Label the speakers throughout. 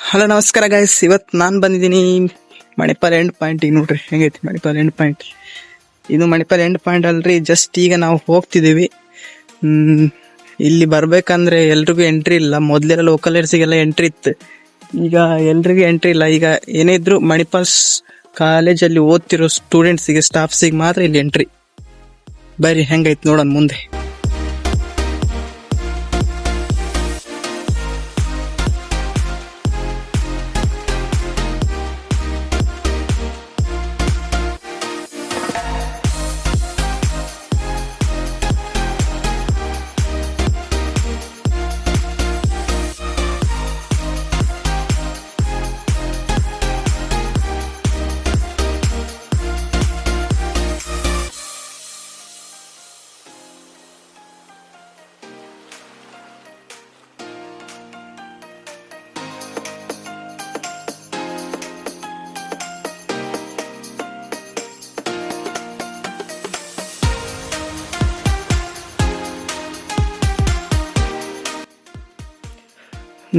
Speaker 1: Hello ನಮಸ್ಕಾರ guys, ಇವತ್ತು ನಾನು ಬಂದಿದ್ದೀನಿ ಮಣಿಪಾಲ್ ಎಂಡ್ ಪಾಯಿಂಟ್. ಈಗ ನೋಡ್ರಿ ಹೆಂಗೈತಿ ಮಣಿಪಾಲ್ ಎಂಡ್ ಪಾಯಿಂಟ್. ಇದು ಮಣಿಪಾಲ್ ಎಂಡ್ ಪಾಯಿಂಟ್ ಅಲ್ರಿ, ಜಸ್ಟ್ ಈಗ ನಾವು ಹೋಗ್ತಿದ್ದೀವಿ. ಇಲ್ಲಿ ಬರ್ಬೇಕಂದ್ರೆ ಎಲ್ರಿಗೂ ಎಂಟ್ರಿ ಇಲ್ಲ. ಮೊದಲೆಲ್ಲ ಲೋಕಲರ್ಸಿಗೆಲ್ಲ ಎಂಟ್ರಿ ಇತ್ತು, ಈಗ ಎಲ್ರಿಗೂ ಎಂಟ್ರಿ ಇಲ್ಲ. ಈಗ ಏನೇ ಇದ್ರು ಮಣಿಪಾಲ್ ಕಾಲೇಜಲ್ಲಿ ಓದ್ತಿರೋ ಸ್ಟೂಡೆಂಟ್ಸಿಗೆ, ಸ್ಟಾಫ್ಸಿಗೆ ಮಾತ್ರ ಇಲ್ಲಿ ಎಂಟ್ರಿ. ಬರ್ರಿ ಹೆಂಗೈತಿ ನೋಡೋಣ ಮುಂದೆ.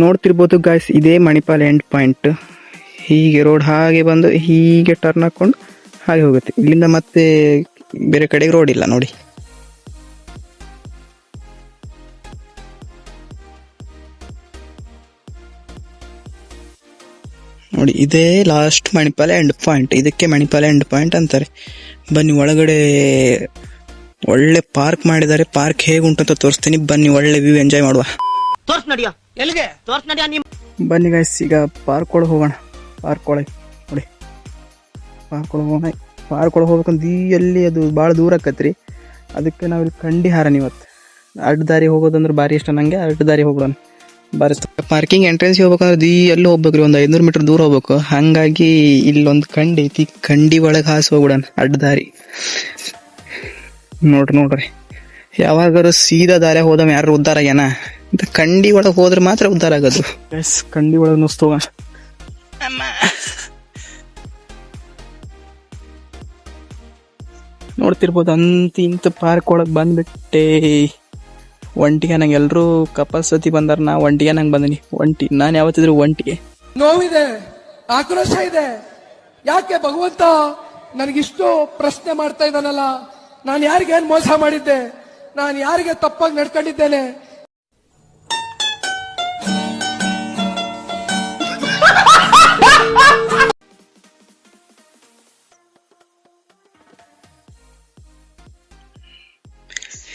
Speaker 1: ನೋಡ್ತಿರ್ಬೋದು ಗಾಯ್ಸ್, ಇದೇ ಮಣಿಪಾಲ್ ಎಂಡ್ ಪಾಯಿಂಟ್. ಹೀಗೆ ರೋಡ್ ಹಾಗೆ ಬಂದು ಹೀಗೆ ಟರ್ನ್ ಹಾಕೊಂಡು ಹಾಗೆ ಹೋಗುತ್ತೆ. ಇಲ್ಲಿಂದ ಮತ್ತೆ ಬೇರೆ ಕಡೆಗೆ ರೋಡ್ ಇಲ್ಲ ನೋಡಿ. ನೋಡಿ ಇದೇ ಲಾಸ್ಟ್ ಮಣಿಪಾಲ್ ಎಂಡ್ ಪಾಯಿಂಟ್. ಇದಕ್ಕೆ ಮಣಿಪಾಲ್ ಎಂಡ್ ಪಾಯಿಂಟ್ ಅಂತಾರೆ. ಬನ್ನಿ ಒಳಗಡೆ ಒಳ್ಳೆ ಪಾರ್ಕ್ ಮಾಡಿದ್ದಾರೆ. ಪಾರ್ಕ್ ಹೇಗುಂಟು ಅಂತ ತೋರಿಸ್ತೀನಿ, ಬನ್ನಿ ಒಳ್ಳೆ ವ್ಯೂ ಎಂಜಾಯ್ ಮಾಡುವ. ಬನ್ನಿ ಗೈಸ್, ಈಗ ಪಾರ್ಕ್ ಒಳಗೆ ಹೋಗೋಣ. ಪಾರ್ಕ್ ಒಳಗೆ ನೋಡಿ, ಪಾರ್ಕ್ ಒಳಗೆ ಹೋಗೋಣ. ಪಾರ್ಕ್ ಒಳಗೆ ಹೋಗ್ಬೇಕಂದ್ರೆ ಎಲ್ಲಿ ಅದು ಭಾಳ ದೂರ ಆಕತ್ರಿ. ಅದಕ್ಕೆ ನಾವಿಲ್ಲಿ ಕಂಡಿ ಹಾರನ್. ಇವತ್ತು ಅಡ್ಡ ದಾರಿ ಹೋಗೋದಂದ್ರೆ ಭಾರಿ ಇಷ್ಟ ನನಗೆ. ಅಡ್ಡ ದಾರಿ ಹೋಗೋಣ ಭಾರಿ ಇಷ್ಟ. ಪಾರ್ಕಿಂಗ್ ಎಂಟ್ರೆನ್ಸ್ ಹೋಗ್ಬೇಕಂದ್ರೆ ಎಲ್ಲಿ ಹೋಗ್ಬೇಕ್ರಿ, ಒಂದು 500 ಮೀಟರ್ ದೂರ ಹೋಗ್ಬೇಕು. ಹಾಗಾಗಿ ಇಲ್ಲೊಂದು ಕಂಡಿ ಐತಿ, ಕಂಡಿ ಒಳಗೆ ಹಾಸಿ ಹೋಗ್ಬಿಡೋಣ ಅಡ್ಡ ದಾರಿ. ನೋಡ್ರಿ ಯಾವಾಗಾರು ಸೀದಾ ದಾರಿ ಹೋದವ ಯಾರು ಉದ್ದಾರ ಆಗ್ಯಾನ, ಕಂಡಿ ಒಳಗೆ ಹೋದ್ರೆ ಮಾತ್ರ ಉದ್ದಾರ ಆಗೋದು. ಕಂಡಿ ಒಳಗೆ ನುಸ್ತೋಗ ನೋಡ್ತಿರ್ಬೋದು. ಇಂತ ಪಾರ್ಕ್ ಒಳಗೆ ಬಂದ್ಬಿಟ್ಟೆ. ಒಂಟಿಗೆ ನಂಗೆ ಎಲ್ರು ಕಪಲ್ಸ್ ಜೊತೆ ಬಂದಾರ, ನಾ ಒಂಟಿಗೆ ನಂಗೆ ಬಂದಿನಿ. ನಾನು ಯಾವತ್ತಿದ್ರು ಒಂಟಿಗೆ.
Speaker 2: ನೋವಿದೆ, ಆಕ್ರೋಶ ಇದೆ. ಯಾಕೆ ಭಗವಂತ ನನಗಿಷ್ಟು ಪ್ರಶ್ನೆ ಮಾಡ್ತಾ ಇದ್ದಾನಲ್ಲ? ನಾನು ಯಾರಿಗೆ ಏನ್ ಮೋಸ ಮಾಡಿದ್ದೆ? ನಾನು ಯಾರಿಗೆ ತಪ್ಪಾಗಿ ನಡ್ಕೊಂಡಿದ್ದೇನೆ?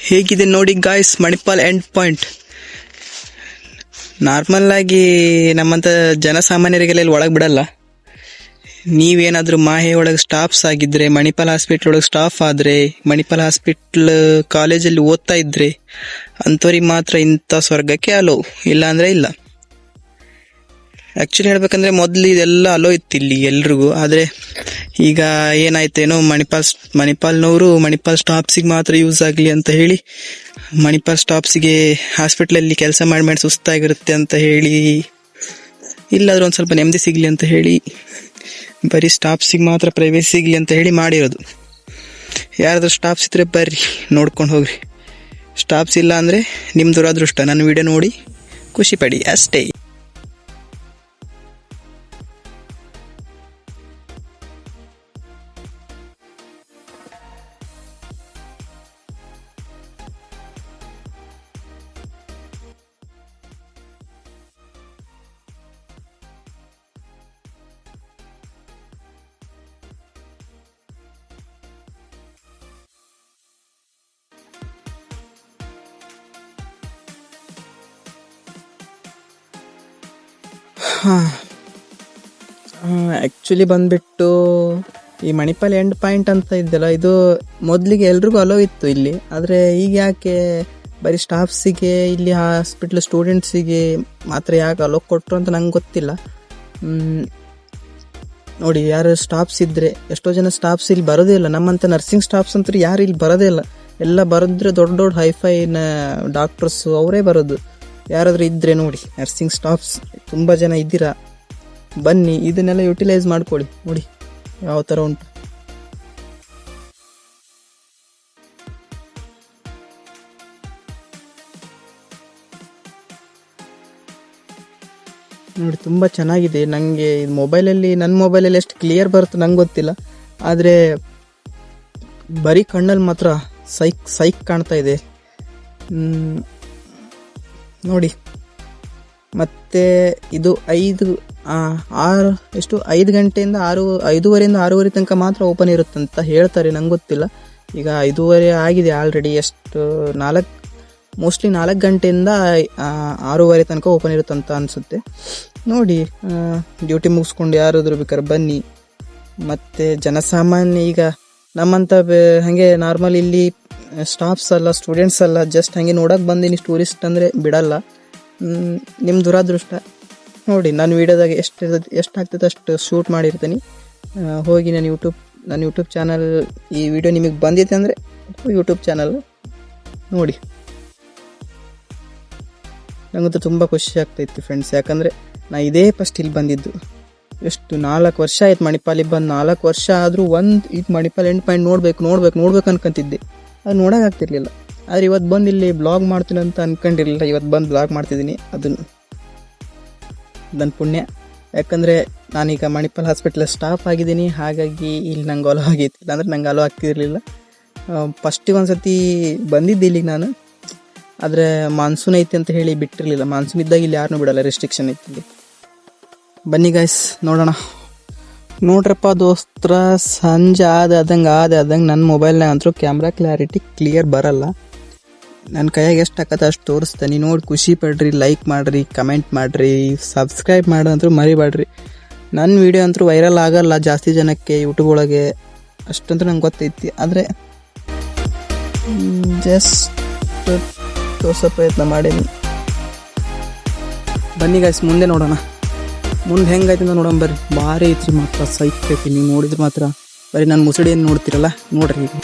Speaker 1: ಹೇಗಿದೆ ನೋಡಿ guys Manipal end point. Normal ಆಗಿ ನಮ್ಮಂತ ಜನಸಾಮಾನ್ಯರಿಗೆಲ್ಲ ಇಲ್ಲಿ ಒಳಗೆ ಬಿಡಲ್ಲ. ನೀವೇನಾದ್ರೂ ಮಾಹೆ ಒಳಗೆ ಸ್ಟಾಫ್ಸ್ ಆಗಿದ್ರೆ, ಮಣಿಪಾಲ್ ಹಾಸ್ಪಿಟ್ಲ್ ಒಳಗೆ ಸ್ಟಾಫ್ ಆದ್ರೆ, ಮಣಿಪಾಲ್ ಹಾಸ್ಪಿಟ್ಲ್ ಕಾಲೇಜಲ್ಲಿ ಓದ್ತಾ ಇದ್ರೆ ಅಂಥವ್ರಿಗೆ ಮಾತ್ರ ಇಂಥ ಸ್ವರ್ಗಕ್ಕೆ ಅಲೋ, ಇಲ್ಲ ಅಂದ್ರೆ ಇಲ್ಲ. ಆಕ್ಚುಲಿ ಹೇಳ್ಬೇಕಂದ್ರೆ ಮೊದ್ಲು ಇದೆಲ್ಲ ಅಲೋ ಇತ್ತು ಇಲ್ಲಿ ಎಲ್ರಿಗೂ. ಆದ್ರೆ ಈಗ ಏನಾಯ್ತೇನೋ, ಮಣಿಪಾಲ್ನವರು ಮಣಿಪಾಲ್ ಸ್ಟಾಫ್ಸಿಗೆ ಮಾತ್ರ ಯೂಸ್ ಆಗಲಿ ಅಂತ ಹೇಳಿ, ಮಣಿಪಾಲ್ ಸ್ಟಾಫ್ಸಿಗೆ ಹಾಸ್ಪಿಟ್ಲಲ್ಲಿ ಕೆಲಸ ಮಾಡಿ ಸುಸ್ತಾಗಿರುತ್ತೆ ಅಂತ ಹೇಳಿ, ಇಲ್ಲಾದ್ರೂ ಒಂದು ಸ್ವಲ್ಪ ನೆಮ್ಮದಿ ಸಿಗ್ಲಿ ಅಂತ ಹೇಳಿ, ಬರೀ ಸ್ಟಾಫ್ಸಿಗೆ ಮಾತ್ರ ಪ್ರೈವೇಸಿ ಸಿಗ್ಲಿ ಅಂತ ಹೇಳಿ ಮಾಡಿರೋದು. ಯಾರಾದ್ರೂ ಸ್ಟಾಫ್ಸ್ ಇದ್ರೆ ಬರ್ರಿ ನೋಡ್ಕೊಂಡು ಹೋಗ್ರಿ. ಸ್ಟಾಫ್ಸ್ ಇಲ್ಲ ಅಂದ್ರೆ ನಿಮ್ ದುರಾದೃಷ್ಟ. ನನ್ನ ವಿಡಿಯೋ ನೋಡಿ ಖುಷಿ ಪಡಿ ಅಷ್ಟೇ. ಆ್ಯಕ್ಚುಲಿ ಬಂದ್ಬಿಟ್ಟು ಈ ಮಣಿಪಾಲ್ ಎಂಡ್ ಪಾಯಿಂಟ್ ಅಂತ ಇದ್ದಲ್ಲ, ಇದು ಮೊದಲಿಗೆ ಎಲ್ರಿಗೂ ಅಲೋ ಇತ್ತು ಇಲ್ಲಿ. ಆದರೆ ಈಗ ಯಾಕೆ ಬರೀ ಸ್ಟಾಫ್ಸಿಗೆ, ಇಲ್ಲಿ ಹಾಸ್ಪಿಟ್ಲ್ ಸ್ಟೂಡೆಂಟ್ಸಿಗೆ ಮಾತ್ರ ಯಾಕೆ ಅಲೋ ಕೊಟ್ಟರು ಅಂತ ನಂಗೆ ಗೊತ್ತಿಲ್ಲ. ನೋಡಿ, ಯಾರು ಸ್ಟಾಫ್ಸ್ ಇದ್ದರೆ, ಎಷ್ಟೋ ಜನ ಸ್ಟಾಫ್ಸ್ ಇಲ್ಲಿ ಬರೋದೇ ಇಲ್ಲ. ನಮ್ಮಂಥ ನರ್ಸಿಂಗ್ ಸ್ಟಾಫ್ಸ್ ಅಂತೂ ಯಾರು ಇಲ್ಲಿ ಬರೋದೇ ಇಲ್ಲ. ಎಲ್ಲ ಬರೋದ್ರೆ ದೊಡ್ಡ ದೊಡ್ಡ ಹೈಫೈನ ಡಾಕ್ಟರ್ಸು ಅವರೇ ಬರೋದು. ಯಾರಾದರೂ ಇದ್ದರೆ ನೋಡಿ, ನರ್ಸಿಂಗ್ ಸ್ಟಾಫ್ಸ್ ತುಂಬ ಜನ ಇದ್ದೀರಾ, ಬನ್ನಿ ಇದನ್ನೆಲ್ಲ ಯುಟಿಲೈಸ್ ಮಾಡ್ಕೊಳ್ಳಿ. ನೋಡಿ ಯಾವ ಥರ ಉಂಟು. ನೋಡಿ ತುಂಬ ಚೆನ್ನಾಗಿದೆ. ನನಗೆ ಇದು ನನ್ನ ಮೊಬೈಲಲ್ಲಿ ಎಷ್ಟು ಕ್ಲಿಯರ್ ಬರುತ್ತೆ ನಂಗೆ ಗೊತ್ತಿಲ್ಲ, ಆದರೆ ಬರೀ ಕಣ್ಣಲ್ಲಿ ಮಾತ್ರ ಸೈಕ್ ಕಾಣ್ತಾ ಇದೆ ನೋಡಿ. ಮತ್ತು ಇದು 5 ಗಂಟೆಯಿಂದ 5:30 6:30 ತನಕ ಮಾತ್ರ ಓಪನ್ ಇರುತ್ತಂತ ಹೇಳ್ತಾರೆ, ನಂಗೆ ಗೊತ್ತಿಲ್ಲ. ಈಗ 5:30 ಆಗಿದೆ ಆಲ್ರೆಡಿ. ಮೋಸ್ಟ್ಲಿ 4 ಗಂಟೆಯಿಂದ 6:30 ತನಕ ಓಪನ್ ಇರುತ್ತಂತ ಅನಿಸುತ್ತೆ. ನೋಡಿ, ಡ್ಯೂಟಿ ಮುಗಿಸ್ಕೊಂಡು ಯಾರಾದರೂ ಬೇಕಾದ್ರೆ ಬನ್ನಿ. ಮತ್ತು ಜನಸಾಮಾನ್ಯ ಈಗ ನಮ್ಮಂಥ ಹಾಗೆ ನಾರ್ಮಲ್ ಇಲ್ಲಿ ಸ್ಟಾಫ್ಸ್ ಅಲ್ಲ, ಸ್ಟೂಡೆಂಟ್ಸ್ ಅಲ್ಲ, ಜಸ್ಟ್ ಹಾಗೆ ನೋಡೋಕೆ ಬಂದೀನಿ. ಟೂರಿಸ್ಟ್ ಅಂದರೆ ಬಿಡಲ್ಲ. ನಿಮ್ಮ ದುರಾದೃಷ್ಟ. ನೋಡಿ, ನಾನು ವೀಡಿಯೋದಾಗ ಎಷ್ಟು ಆಗ್ತದೆ ಅಷ್ಟು ಶೂಟ್ ಮಾಡಿರ್ತೀನಿ. ಹೋಗಿ ನನ್ನ ಯೂಟ್ಯೂಬ್ ಚಾನಲ್, ಈ ವಿಡಿಯೋ ನಿಮಗೆ ಬಂದಿದೆ ಅಂದರೆ ಯೂಟ್ಯೂಬ್ ಚಾನಲ್ ನೋಡಿ. ನನಗಂತೂ ತುಂಬ ಖುಷಿ ಆಗ್ತಾಯಿತ್ತು ಫ್ರೆಂಡ್ಸ್, ಯಾಕಂದರೆ ನಾ ಇದೇ ಫಸ್ಟ್ ಇಲ್ಲಿ ಬಂದಿದ್ದು. ಎಷ್ಟು 4 ವರ್ಷ ಆಯ್ತು ಮಣಿಪಾಲಿಗೆ ಬಂದು. 4 ವರ್ಷ ಆದರೂ ಇದು ಮಣಿಪಾಲ್ ಎಂಡ್ ಪಾಯಿಂಟ್ ನೋಡ್ಬೇಕು ಅನ್ಕೊಂತಿದ್ದೆ. ಅದು ನೋಡೋಕ್ಕಾಗ್ತಿರ್ಲಿಲ್ಲ. ಆದರೆ ಇವತ್ತು ಬಂದು ಇಲ್ಲಿ ಬ್ಲಾಗ್ ಮಾಡ್ತೀನಿ ಅಂತ ಅಂದ್ಕೊಂಡಿರಲಿಲ್ಲ. ಇವತ್ತು ಬಂದು ಬ್ಲಾಗ್ ಮಾಡ್ತಿದ್ದೀನಿ. ಅದು ನನ್ನ ಪುಣ್ಯ. ಯಾಕಂದರೆ ನಾನೀಗ ಮಣಿಪಾಲ್ ಹಾಸ್ಪಿಟ್ಲ್ ಸ್ಟಾಫ್ ಆಗಿದ್ದೀನಿ, ಹಾಗಾಗಿ ಇಲ್ಲಿ ನಂಗೆ ಅಲೋ ಆಗೈತಿ. ಇಲ್ಲಾಂದ್ರೆ ನಂಗೆ ಅಲೋ ಆಗ್ತಿರಲಿಲ್ಲ. ಫಸ್ಟಿಗೆ ಒಂದು ಸತಿ ಬಂದಿದ್ದೆ ಇಲ್ಲಿಗೆ ನಾನು, ಆದರೆ ಮಾನ್ಸೂನ್ ಐತಿ ಅಂತ ಹೇಳಿ ಬಿಟ್ಟಿರಲಿಲ್ಲ. ಮಾನ್ಸೂನ್ ಇದ್ದಾಗ ಇಲ್ಲಿ ಯಾರನ್ನೂ ಬಿಡಲ್ಲ, ರೆಸ್ಟ್ರಿಕ್ಷನ್ ಐತಿ ಇಲ್ಲಿ. ಬನ್ನಿ ಗೈಸ್, ನೋಡೋಣ. ನೋಡ್ರಪ್ಪ ದೋಸ್ತ್ರ, ಸಂಜೆ ಆದಂಗೆ ನನ್ನ ಮೊಬೈಲ್ನಾಗ ಅಂತೂ ಕ್ಯಾಮ್ರಾ ಕ್ಲಾರಿಟಿ ಕ್ಲಿಯರ್ ಬರಲ್ಲ. ನನ್ನ ಕೈಯಾಗ ಎಷ್ಟು ಆಕತ್ತೆ ಅಷ್ಟು ತೋರಿಸ್ತಾನೆ. ನೋಡಿ ಖುಷಿ ಪಡ್ರಿ, ಲೈಕ್ ಮಾಡಿರಿ, ಕಮೆಂಟ್ ಮಾಡಿರಿ, ಸಬ್ಸ್ಕ್ರೈಬ್ ಮಾಡೋದಂತೂ ಮರಿಬೇಡ್ರಿ. ನನ್ನ ವೀಡಿಯೋ ಅಂತೂ ವೈರಲ್ ಆಗಲ್ಲ ಜಾಸ್ತಿ ಜನಕ್ಕೆ ಯೂಟ್ಯೂಬ್ ಒಳಗೆ, ಅಷ್ಟಂತೂ ನಂಗೆ ಗೊತ್ತೈತಿ. ಆದರೆ ಜಸ್ಟ್ ತೋರ್ಸೋ ಪ್ರಯತ್ನ ಮಾಡೀನಿ. ಬನ್ನಿ ಗೈಸ್, ಮುಂದೆ ನೋಡೋಣ. ಮುಂದೆ ಹೆಂಗೈತೆ ಅಂತ ನೋಡೋಣ ಬರ್ರಿ. ಭಾರಿ ಐತ್ರಿ, ಮಾತ್ರ ಸೈಕ್ ಐತಿ. ನೀವು ನೋಡಿದ್ರೆ ಮಾತ್ರ ಬರೀ ನನ್ನ ಮುಸುಡಿ ಏನು ನೋಡ್ತಿರಲ್ಲ, ನೋಡ್ರಿ. ಈಗ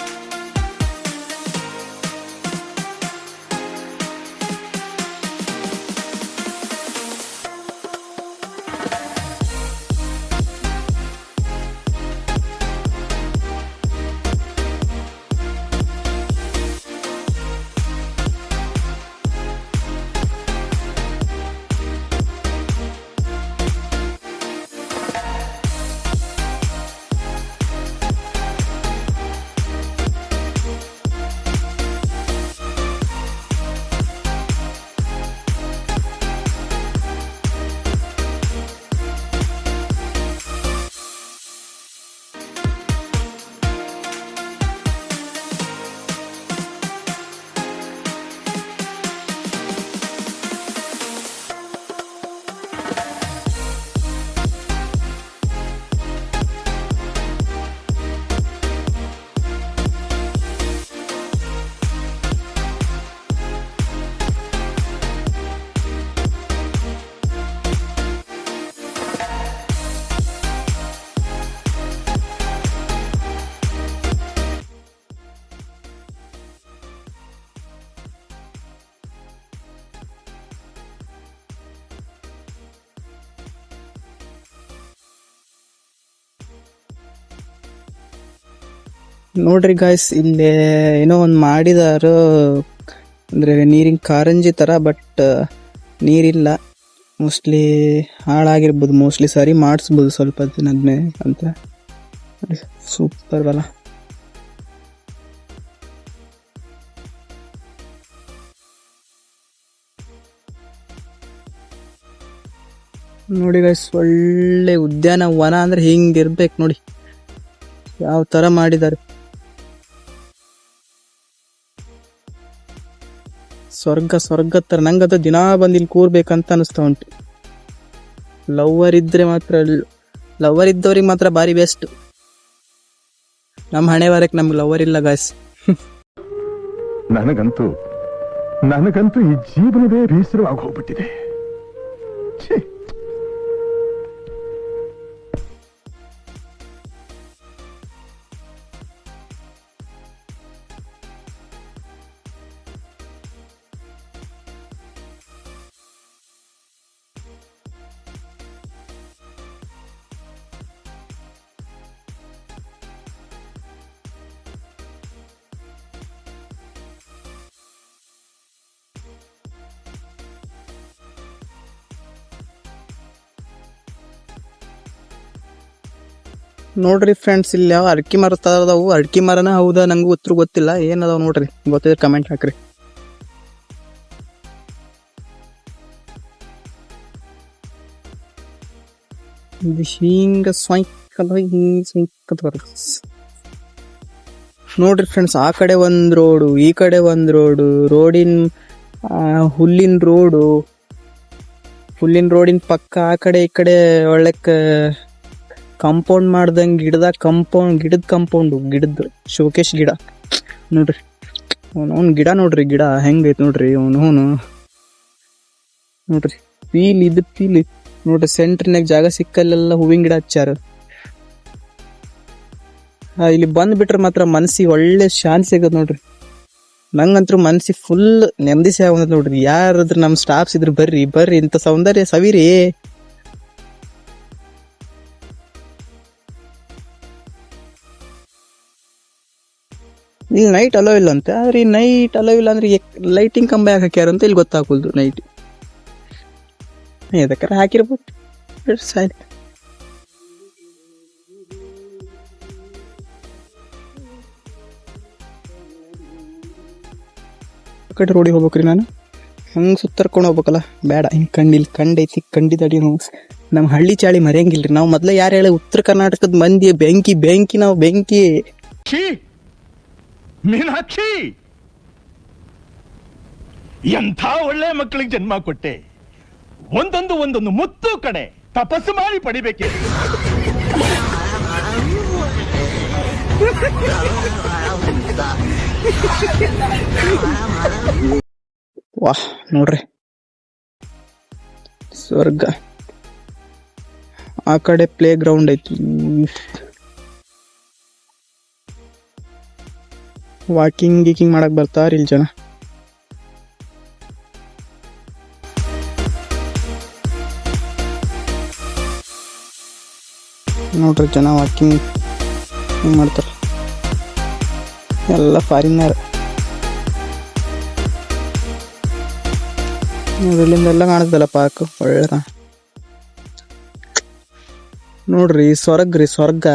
Speaker 1: ನೋಡ್ರಿ ಗಾಯ್ಸ್, ಇಲ್ಲಿ ಏನೋ ಒಂದು ಮಾಡಿದಾರು, ಅಂದರೆ ನೀರಿನ ಕಾರಂಜಿ ಥರ, ಬಟ್ ನೀರಿಲ್ಲ. ಮೋಸ್ಟ್ಲಿ ಹಾಳಾಗಿರ್ಬೋದು, ಮೋಸ್ಟ್ಲಿ ಸರಿ ಮಾಡಿಸ್ಬೋದು ಸ್ವಲ್ಪ ದಿನದ ಅಂತ. ಸೂಪರ್ ಬಲ. ನೋಡಿ ಗೈಸ್, ಒಳ್ಳೆ ಉದ್ಯಾನವನ ಅಂದರೆ ಹಿಂಗಿರ್ಬೇಕು ನೋಡಿ, ಯಾವ ಥರ ಮಾಡಿದ್ದಾರೆ. ಸ್ವರ್ಗ ಥರ. ನಂಗದು ದಿನಾ ಬಂದು ಇಲ್ಲಿ ಕೂರ್ಬೇಕಂತ ಅನಿಸ್ತಾ ಉಂಟು. ಲವರ್ ಇದ್ದವ್ರಿಗೆ ಮಾತ್ರ ಭಾರಿ ಬೆಸ್ಟ್. ನಮ್ಮ ಹಣೆ ಬರಕ್ಕೆ ನಮ್ಗೆ ಲವರ್ ಇಲ್ಲ ಗಾಯ್ಸ್.
Speaker 3: ನನಗಂತೂ ಈ ಜೀವನವೇ ಬೇಸರವಾಗಿ ಹೋಗ್ಬಿಟ್ಟಿದೆ.
Speaker 1: ನೋಡ್ರಿ ಫ್ರೆಂಡ್ಸ್, ಇಲ್ಲಿ ಯಾವ ಅಡಿಕೆ ಮರ ಅದಾವು. ಅಡಿಕೆ ಮರನ ಹೌದಾ ನಂಗೂ ಉತ್ತರ ಗೊತ್ತಿಲ್ಲ. ಏನದಾವ್ ನೋಡ್ರಿ, ಗೊತ್ತಿದ್ರೆ ಕಮೆಂಟ್ ಹಾಕ್ರಿ. ಇದು ಹಿಂಗ ಸಾಯಂಕಾಲ ನೋಡ್ರಿ ಫ್ರೆಂಡ್ಸ್, ಆ ಕಡೆ ಒಂದ್ ರೋಡು, ಈ ಕಡೆ ಒಂದ್ ರೋಡು, ಹುಲ್ಲಿನ ರೋಡಿನ ಪಕ್ಕ ಆ ಕಡೆ ಈ ಕಡೆ ಒಳ್ಳೆ ಕಾಂಪೌಂಡ್ ಮಾಡ್ದಂಗ್ ಗಿಡದ ಗಿಡದ ಶೋಕೇಶ್ ಗಿಡ ನೋಡ್ರಿ. ಅವ್ನ ಗಿಡ ನೋಡ್ರಿ, ಗಿಡ ಹೆಂಗೈತ್ ನೋಡ್ರಿ. ಅವನು ನೋಡ್ರಿ, ಪೀಲಿ ನೋಡ್ರಿ. ಸೆಂಟ್ರಿನಾಗ ಜಾಗ ಸಿಕ್ಕಲ್ಲೆಲ್ಲ ಹೂವಿನ ಗಿಡ ಹಚ್ಚಾರ. ಇಲ್ಲಿ ಬಂದ್ಬಿಟ್ರೆ ಮಾತ್ರ ಮನಸ್ಸಿಗೆ ಒಳ್ಳೆ ಶಾಂತಿ ಸಿಗತ್ ನೋಡ್ರಿ. ನಂಗಂತೂ ಮನಸ್ಸಿಗೆ ಫುಲ್ ನೆಮ್ಮದಿ ಸಿಗ ನೋಡ್ರಿ. ಯಾರಾದ್ರೂ ನಮ್ ಸ್ಟಾಫ್ಸ್ ಇದ್ರು ಬರ್ರಿ ಇಂಥ ಸೌಂದರ್ಯ ಸವಿರಿ. ಇಲ್ಲಿ ನೈಟ್ ಅಲೋ ಇಲ್ಲ ಅಂತೆ. ಆದ್ರೆ ಈ ನೈಟ್ ಅಲೋ ಇಲ್ಲ ಅಂದ್ರೆ ಲೈಟಿಂಗ್ ಕಂಬ ಯಾಕೆ ಹಾಕ್ಯಾರ ಅಂತ ಇಲ್ಲಿ ಗೊತ್ತಾಗಲ್ದು. ನೈಟ್ ಎದಕ್ಕಾರ ಹಾಕಿರ್ಬೋದು. ಕಡೆ ರೋಡಿಗೆ ಹೋಗ್ಬೇಕ್ರಿ. ನಾನು ಹಂಗೆ ಸುತ್ತರ್ಕೊಂಡು ಹೋಗ್ಬೇಕಲ್ಲ, ಬೇಡ. ಹಿಂಗೆ ಕಂಡೈತಿ ಕಂಡಿದಡಿ ನಮ್ಮ ಹಳ್ಳಿ ಚಾಳಿ ಮರೆಯಂಗಿಲ್ರಿ. ನಾವು ಮೊದ್ಲ ಯಾರು ಹೇಳಿ ಉತ್ತರ ಕರ್ನಾಟಕದ ಮಂದಿ ಬೆಂಕಿ ನಾವು ಬೆಂಕಿ.
Speaker 3: ಮೀನಾಕ್ಷಿ, ಎಂಥ ಒಳ್ಳೆ ಮಕ್ಕಳಿಗೆ ಜನ್ಮ ಕೊಟ್ಟೆ. ಒಂದೊಂದು ಮುತ್ತು ಕಡೆ ತಪಸ್ಸು ಮಾಡಿ ಪಡಿಬೇಕೆ.
Speaker 1: ವಾಹ್ ನೋಡ್ರಿ, ಸ್ವರ್ಗ. ಆ ಕಡೆ ಪ್ಲೇ ಗ್ರೌಂಡ್ ಐತಿ. ವಾಕಿಂಗ್ ಮಾಡಕ್ ಬರ್ತಾರ ಇಲ್ಲಿ ಜನ. ನೋಡ್ರಿ, ಜನ ವಾಕಿಂಗ್ ಮಾಡ್ತಾರ. ಎಲ್ಲ ಫಾರಿನರ್. ಇಲ್ಲಿಂದೆಲ್ಲ ಕಾಣಿಸ್ತಲ್ಲ ಪಾರ್ಕ್. ಒಳ್ಳೆ ನೋಡ್ರಿ, ಸ್ವರ್ಗ.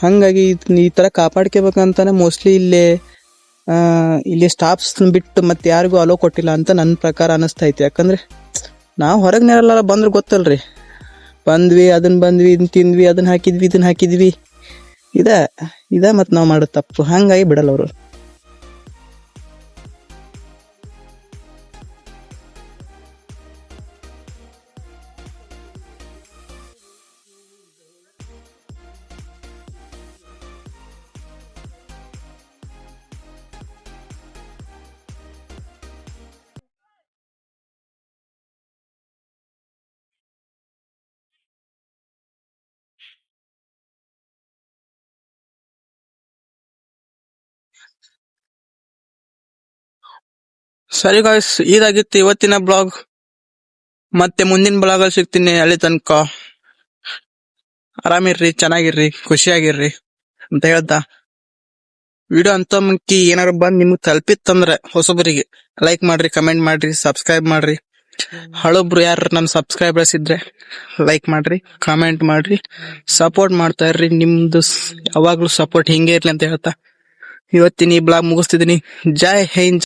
Speaker 1: ಹಂಗಾಗಿ ಈ ತರ ಕಾಪಾಡ್ಕೋಬೇಕಂತಾನೆ ಮೋಸ್ಟ್ಲಿ ಇಲ್ಲಿ ಸ್ಟಾಫ್ಸ್ ಬಿಟ್ಟು ಮತ್ತೆ ಯಾರಿಗೂ ಅಲೋ ಕೊಟ್ಟಿಲ್ಲ ಅಂತ ನನ್ನ ಪ್ರಕಾರ ಅನಿಸ್ತೈತಿ. ಯಾಕಂದ್ರೆ ನಾವು ಹೊರಗೆ ನೆರಲ್ಲ ಬಂದ್ರೆ ಗೊತ್ತಲ್ರಿ, ಇದನ್ನ ತಿಂದ್ವಿ, ಅದನ್ನ ಹಾಕಿದ್ವಿ, ಇದನ್ನ ಹಾಕಿದ್ವಿ. ಇದ ಮತ್ ನಾವ್ ಮಾಡೋ ತಪ್ಪು. ಹಂಗಾಗಿ ಬಿಡಲ್ಲ ಅವರು. ಸರಿ ಗಾಯ್ಸ್, ಇದಾಗಿತ್ತು ಇವತ್ತಿನ ಬ್ಲಾಗ್. ಮತ್ತೆ ಮುಂದಿನ ಬ್ಲಾಗ್ ಅಲ್ಲಿ ಸಿಗ್ತೀನಿ. ಅಲ್ಲಿ ತನಕ ಆರಾಮಿರ್ರಿ, ಚೆನ್ನಾಗಿರ್ರಿ, ಖುಷಿಯಾಗಿರ್ರಿ ಅಂತ ಹೇಳ್ತಾ, ವಿಡಿಯೋ ಅಂತ ಮುಕ್ಕಿ ಏನಾರು ಬಂದ್ ನಿಮ್ಗೆ ತಲುಪಿತ್ತಂದ್ರೆ ಹೊಸಬರಿಗೆ ಲೈಕ್ ಮಾಡ್ರಿ, ಕಮೆಂಟ್ ಮಾಡ್ರಿ, ಸಬ್ಸ್ಕ್ರೈಬ್ ಮಾಡ್ರಿ. ಹಳೊಬ್ರು ಯಾರು ನಮ್ ಸಬ್ಸ್ಕ್ರೈಬರ್ಸ್ ಇದ್ರೆ ಲೈಕ್ ಮಾಡ್ರಿ, ಕಾಮೆಂಟ್ ಮಾಡ್ರಿ, ಸಪೋರ್ಟ್ ಮಾಡ್ತಾ ಇರ್ರಿ. ನಿಮ್ದು ಯಾವಾಗ್ಲೂ ಸಪೋರ್ಟ್ ಹಿಂಗೆ ಇರ್ಲಿ ಅಂತ ಹೇಳ್ತಾ ಇವತ್ತಿನ ಈ ಬ್ಲಾಗ್ ಮುಗಿಸ್ತಿದೀನಿ. ಜೈ ಹಿಂದ್.